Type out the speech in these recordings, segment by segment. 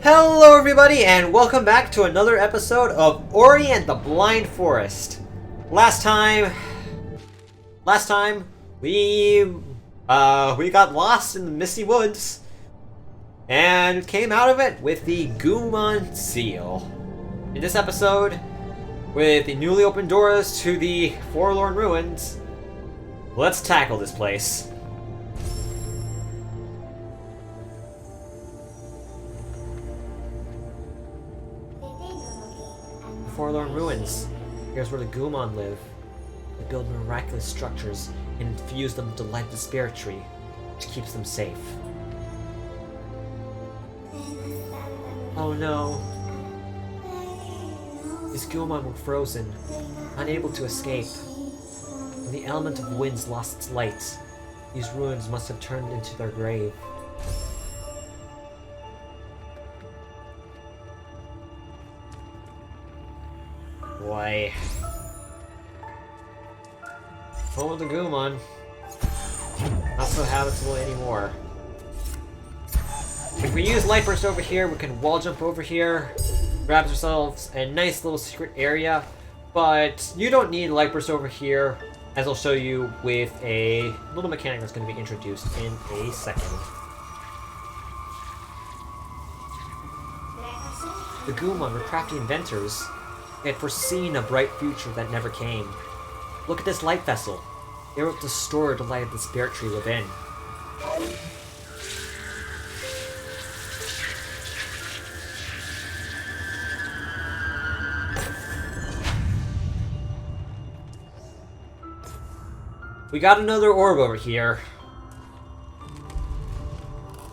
Hello everybody and welcome back to another episode of Ori and the Blind Forest. Last time we got lost in the misty woods and came out of it with the Gumon seal. In this episode, with the newly opened doors to the Forlorn Ruins, let's tackle this place. Forlorn Ruins. Here's where the Gumon live. They build miraculous structures and infuse them with the light of the spirit tree, which keeps them safe. Oh no. These Gumon were frozen, unable to escape. When the element of winds lost its light, these ruins must have turned into their grave. Boy. Home of the Gumon. Not so habitable anymore. If we use Light Burst over here, we can wall jump over here, grab ourselves a nice little secret area, but you don't need Light Burst over here, as I'll show you with a little mechanic that's going to be introduced in a second. The Gumon were crafty inventors. They had foreseen a bright future that never came. Look at this light vessel. They were able to store the light of the spirit tree within. We got another orb over here.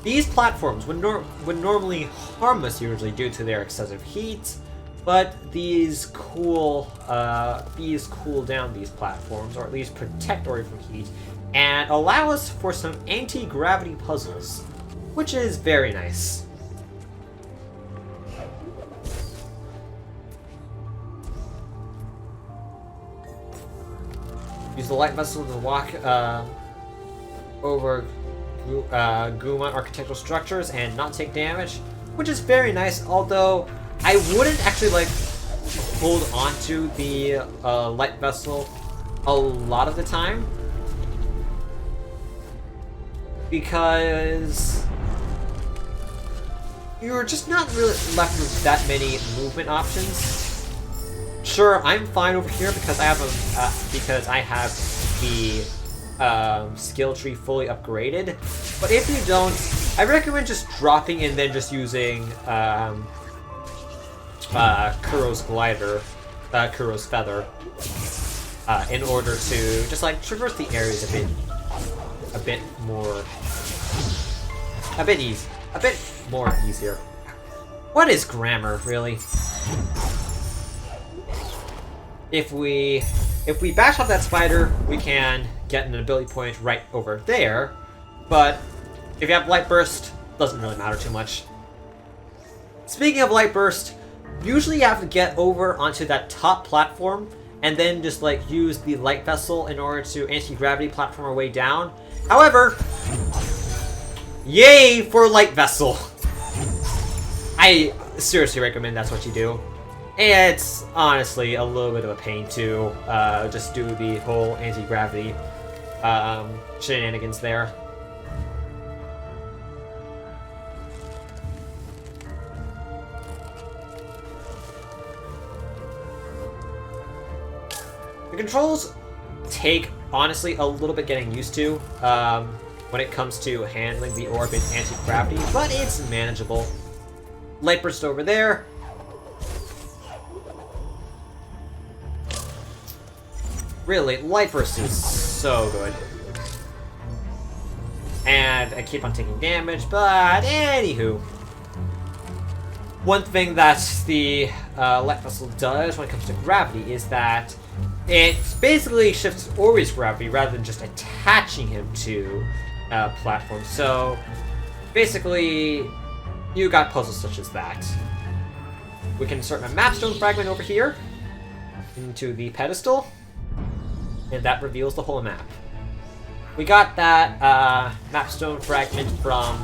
These platforms would normally harm us usually due to their excessive heat, but these cool down these platforms, or at least protect Ori from heat, and allow us for some anti-gravity puzzles, which is very nice. Use the light vessel to walk over Gumon architectural structures and not take damage, which is very nice, although I wouldn't actually hold on to the light vessel a lot of the time, because you're just not really left with that many movement options. Sure, I'm fine over here because I have the skill tree fully upgraded, but if you don't, I recommend just dropping and then just using Kuro's glider, Kuro's feather, in order to just traverse the areas a bit more easier. What is grammar, really? If we bash off that spider, we can get an ability point right over there, but if you have Light Burst, doesn't really matter too much. Speaking of Light Burst, usually you have to get over onto that top platform and then just use the light vessel in order to anti-gravity platform our way down. However, yay for light vessel! I seriously recommend that's what you do. It's honestly a little bit of a pain to just do the whole anti-gravity shenanigans there. The controls take, honestly, a little bit getting used to when it comes to handling the orb in anti-gravity, but it's manageable. Light Burst over there. Really, Light Burst is so good. And I keep on taking damage, but anywho. One thing that the Light Vessel does when it comes to gravity is that it basically shifts Ori's gravity rather than just attaching him to a platform. So, basically, you got puzzles such as that. We can insert a mapstone fragment over here into the pedestal, and that reveals the whole map. We got that mapstone fragment from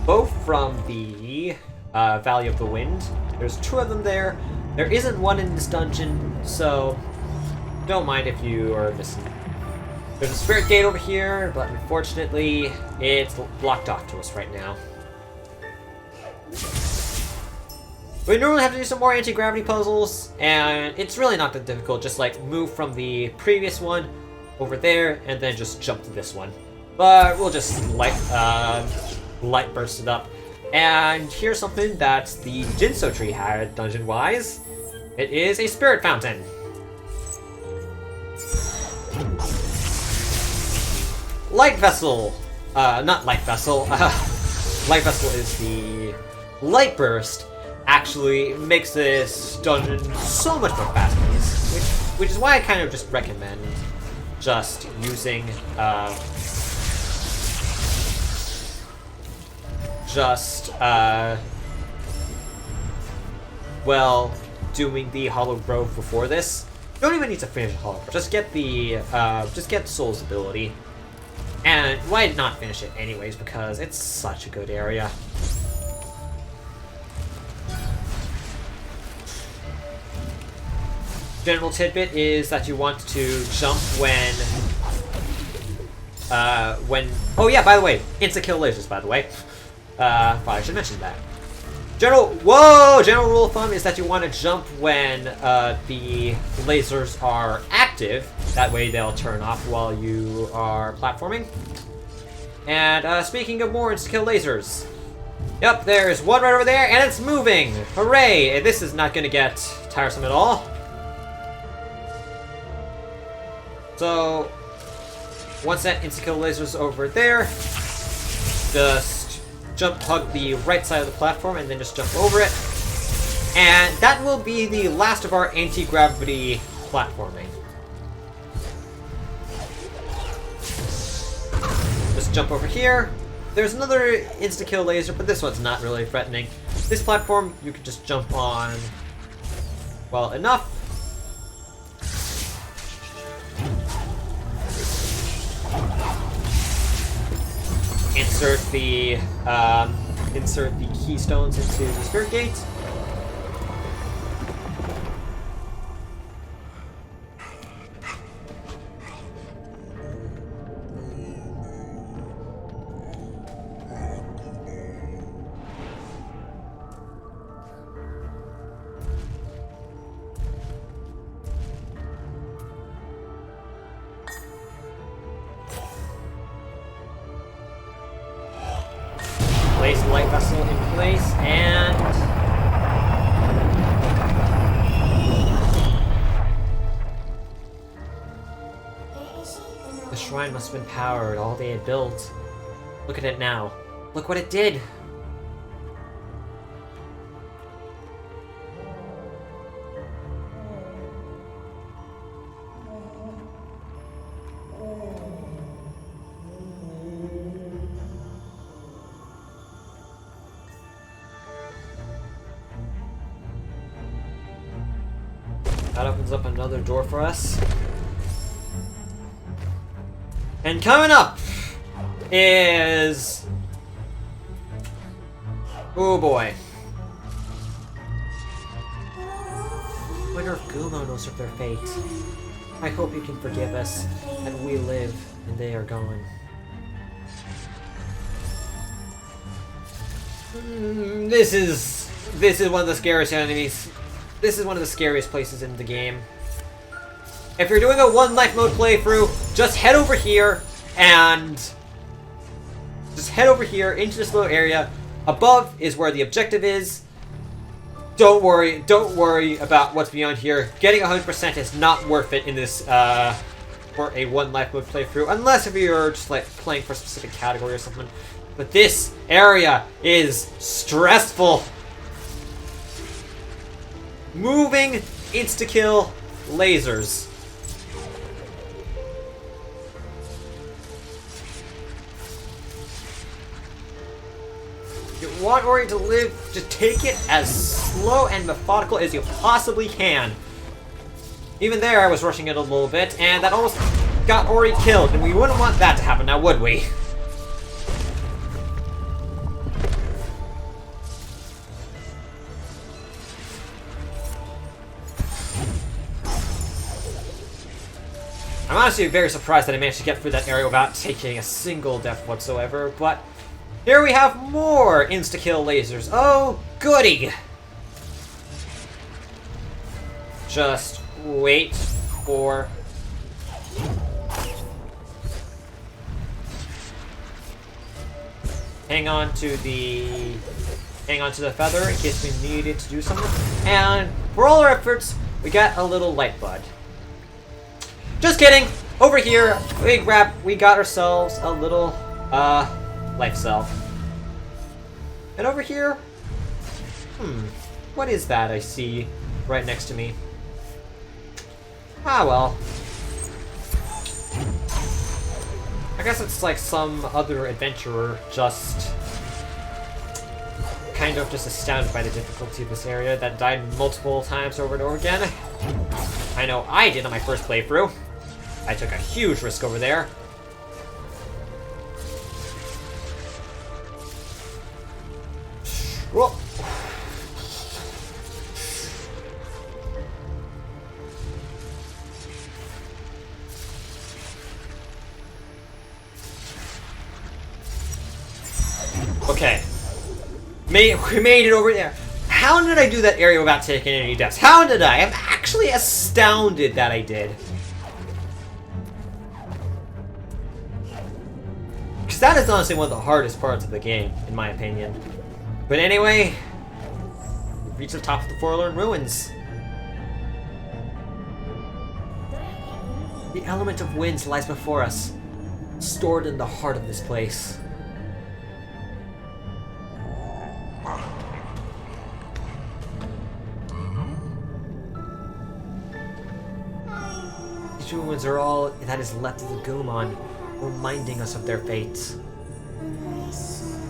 both from the Valley of the Wind. There's 2 of them there. There isn't one in this dungeon, so don't mind if you are missing. There's a spirit gate over here, but unfortunately, it's blocked off to us right now. We normally have to do some more anti-gravity puzzles, and it's really not that difficult. Just like move from the previous one over there, and then just jump to this one. But we'll just light burst it up. And here's something that the Jinso tree had dungeon-wise. It is a spirit fountain. Light Vessel! Not Light Vessel. Light Vessel is the Light Burst. Actually makes this dungeon so much more fast-paced. Which is why I kind of just recommend just using, well, doing the Hollow Grove before this. You don't even need to finish the Hollow Grove. Just get the, just get Soul's ability. And why not finish it anyways, because it's such a good area. General tidbit is that you want to jump when... Oh yeah, by the way, insta-kill lasers, by the way. I should mention that. General rule of thumb is that you want to jump when the lasers are active. That way they'll turn off while you are platforming. And speaking of more insta-kill lasers. Yep, there's one right over there, and it's moving! Hooray! This is not going to get tiresome at all. So, once that insta-kill laser's over there, just hug the right side of the platform and then just jump over it. And that will be the last of our anti-gravity platforming. Just jump over here. There's another insta-kill laser, but this one's not really threatening. This platform, you can just jump on well enough. Insert the keystones into the spirit gate. Place the light vessel in place, and the shrine must have been powered, all they had built. Look at it now. Look what it did! That opens up another door for us. And coming up is... oh boy. I wonder if Gumo knows of their fate. I hope you can forgive us, and we live, and they are gone. This is one of the scariest enemies. This is one of the scariest places in the game. If you're doing a one life mode playthrough, just head over here and just head over here into this little area. Above is where the objective is. Don't worry about what's beyond here. Getting 100% is not worth it in this for a one life mode playthrough, unless if you're just like playing for a specific category or something. But this area is stressful. Moving insta-kill lasers. You want Ori to live, just take it as slow and methodical as you possibly can. Even there, I was rushing it a little bit, and that almost got Ori killed, and we wouldn't want that to happen now, would we? I'm honestly very surprised that I managed to get through that area without taking a single death whatsoever, but here we have more insta-kill lasers. Oh, goody! Just wait for... Hang on to the feather in case we needed to do something. And for all our efforts, we got a little light bud. Just kidding! Over here, we got ourselves a little, life cell. And over here, what is that I see right next to me? Ah, well. I guess it's like some other adventurer just kind of just astounded by the difficulty of this area that died multiple times over and over again. I know I did on my first playthrough. I took a huge risk over there. Whoa. Okay. We made it over there. How did I do that area without taking any deaths? How did I? I'm actually astounded that I did. Because that is honestly one of the hardest parts of the game, in my opinion. But anyway, we've reached the top of the Forlorn Ruins. The element of winds lies before us, stored in the heart of this place. These ruins are all that is left of the Gumon, reminding us of their fates.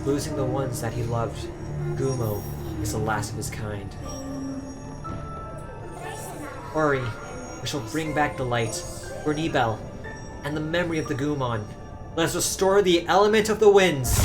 Losing the ones that he loved, Gumo is the last of his kind. Hurry, we shall bring back the light for Nibel and the memory of the Gumon. Let us restore the element of the winds.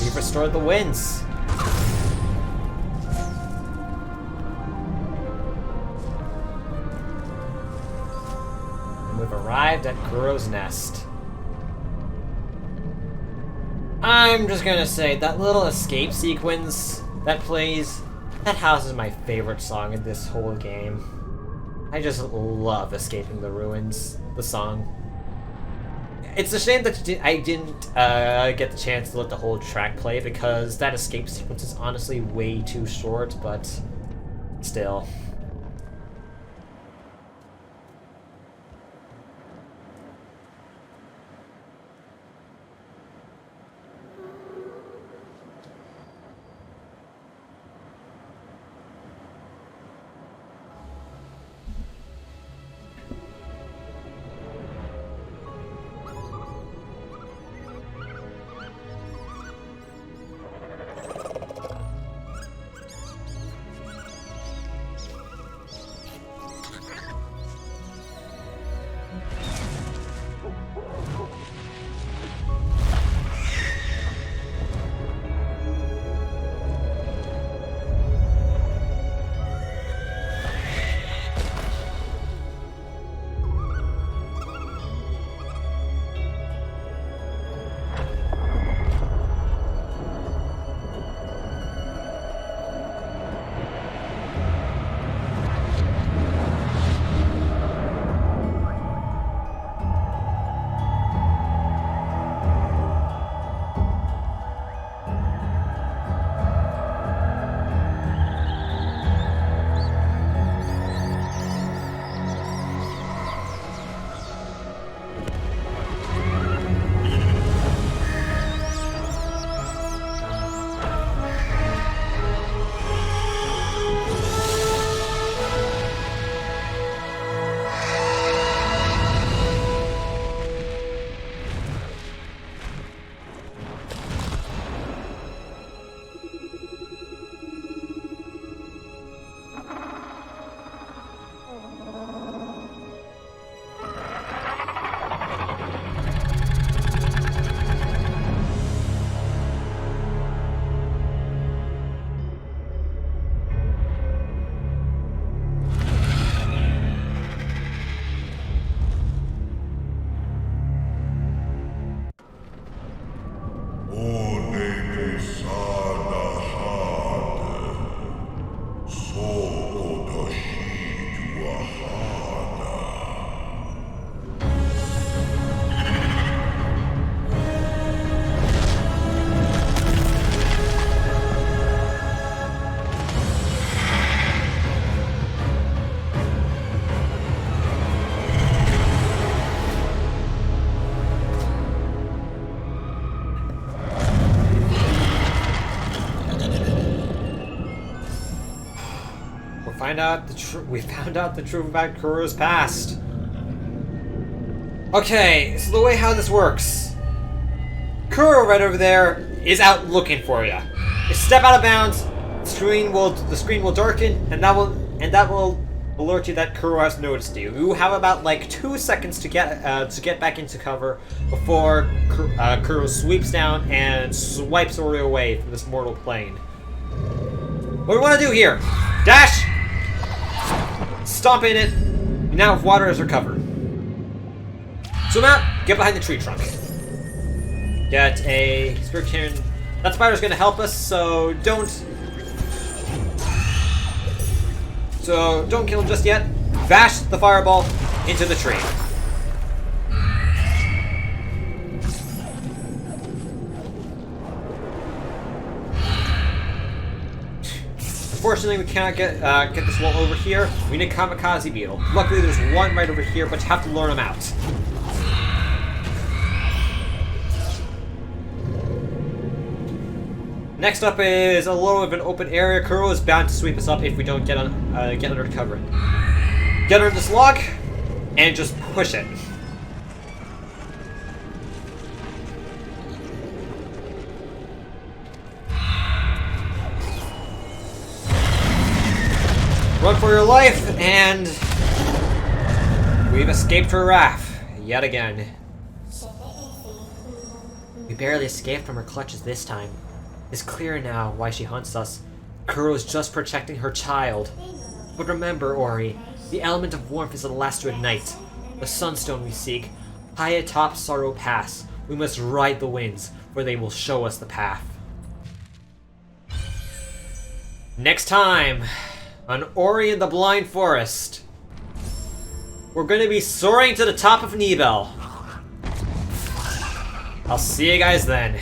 We've restored the winds. And we've arrived at Guro's nest. I'm just gonna say, that little escape sequence that plays, that houses my favorite song in this whole game. I just love escaping the ruins, the song. It's a shame that I didn't get the chance to let the whole track play, because that escape sequence is honestly way too short, but still. we found out the truth about Kuro's past. Okay, so the way how this works. Kuro right over there is out looking for you. If you step out of bounds, the screen will darken, and that will alert you that Kuro has noticed you. You have about like 2 seconds to get back into cover before Kuro sweeps down and swipes Ori away from this mortal plane. What do we want to do here? Dash! Stomp in it. Now with water as our cover. Zoom out, get behind the tree trunk. Get a spirit cannon. That spider's gonna help us, so don't kill him just yet. Bash the fireball into the tree. Unfortunately, we cannot get this wall over here. We need a kamikaze beetle. Luckily, there's one right over here, but you have to lure him out. Next up is a little of an open area. Kuro is bound to sweep us up if we don't get under cover. Get under this log and just push it. Run for your life, and we've escaped her wrath yet again. We barely escaped from her clutches this time. It's clear now why she hunts us. Kuro is just protecting her child. But remember, Ori, the element of warmth is the last to ignite. The sunstone we seek, high atop Sorrow Pass. We must ride the winds, for they will show us the path. Next time, on Ori and the Blind Forest, we're going to be soaring to the top of Nibel. I'll see you guys then.